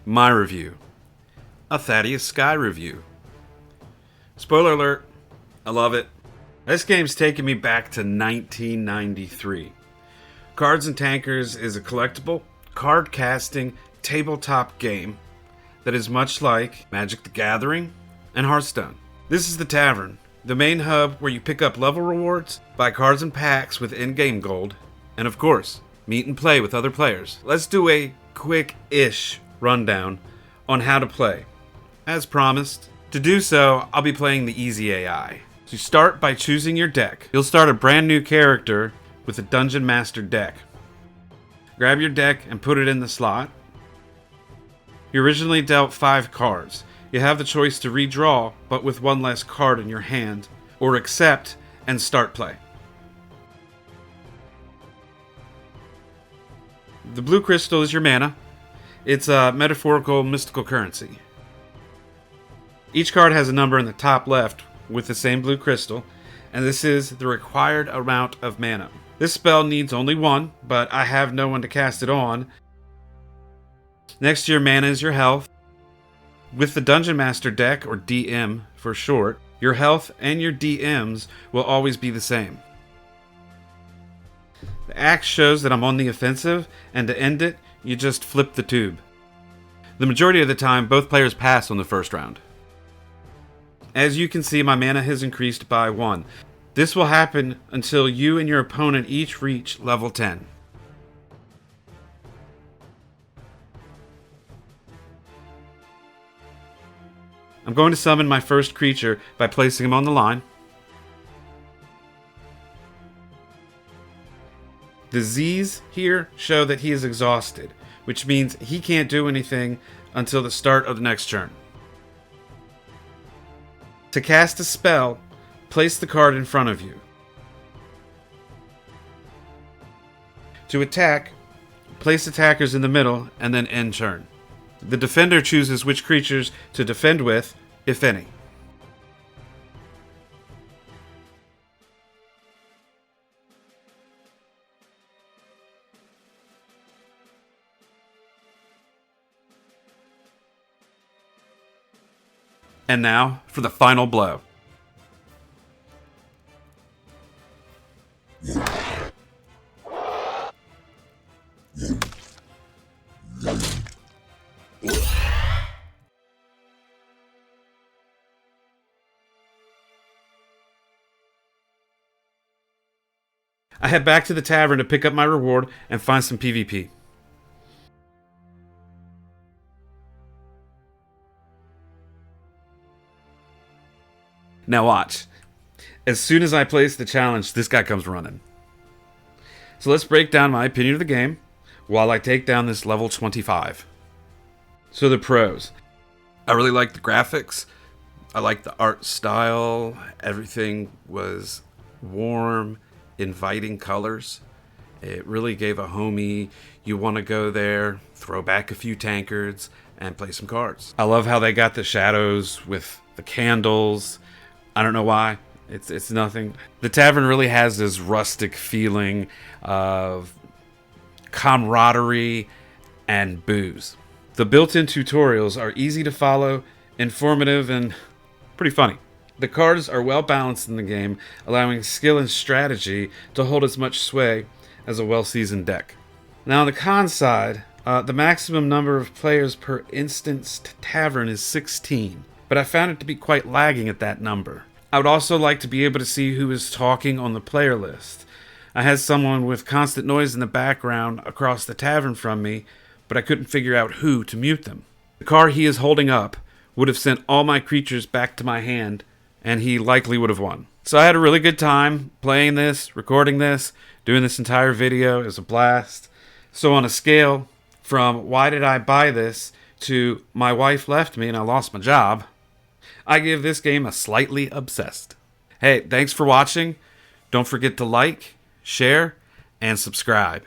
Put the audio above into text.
My review. A Thaddeus Sky review. Spoiler alert, I love it. This game's taking me back to 1993. Cards and Tankards is a collectible, card casting, tabletop game that is much like Magic the Gathering and Hearthstone. This is the Tavern, the main hub where you pick up level rewards, buy cards and packs with in-game gold, and of course, meet and play with other players. Let's do a quick-ish rundown on how to play. As promised, to do so, I'll be playing the easy AI. So you start by choosing your deck. You'll start a brand new character with a Dungeon Master deck. Grab your deck and put it in the slot. You originally dealt 5 cards. You have the choice to redraw, but with one less card in your hand, or accept and start play. The blue crystal is your mana. It's a metaphorical mystical currency. Each card has a number in the top left with the same blue crystal, and this is the required amount of mana. This spell needs only 1, but I have no one to cast it on. Next to your mana is your health. With the Dungeon Master deck, or DM for short, your health and your DMs will always be the same. The axe shows that I'm on the offensive, and to end it, you just flip the tube. The majority of the time, both players pass on the first round. As you can see, my mana has increased by 1. This will happen until you and your opponent each reach level 10. I'm going to summon my first creature by placing him on the line. The Z's here show that he is exhausted, which means he can't do anything until the start of the next turn. To cast a spell, place the card in front of you. To attack, place attackers in the middle and then end turn. The defender chooses which creatures to defend with, if any. And now, for the final blow. I head back to the tavern to pick up my reward and find some PvP. Now watch. As soon as I place the challenge, this guy comes running. So let's break down my opinion of the game while I take down this level 25. So the pros. I really like the graphics. I like the art style. Everything was warm, inviting colors. It really gave a homey, you want to go there, throw back a few tankards, and play some cards. I love how they got the shadows with the candles. I don't know why. It's nothing. The tavern really has this rustic feeling of camaraderie and booze. The built-in tutorials are easy to follow, informative, and pretty funny. The cards are well balanced in the game, allowing skill and strategy to hold as much sway as a well-seasoned deck. Now on the con side, the maximum number of players per instanced tavern is 16, but I found it to be quite lagging at that number. I would also like to be able to see who is talking on the player list. I had someone with constant noise in the background across the tavern from me, but I couldn't figure out who to mute them. The card he is holding up would have sent all my creatures back to my hand, and he likely would have won. So I had a really good time playing this, recording this, doing this entire video. It was a blast. So on a scale from why did I buy this to my wife left me and I lost my job, I give this game a slightly obsessed. Hey, thanks for watching. Don't forget to like, share, and subscribe.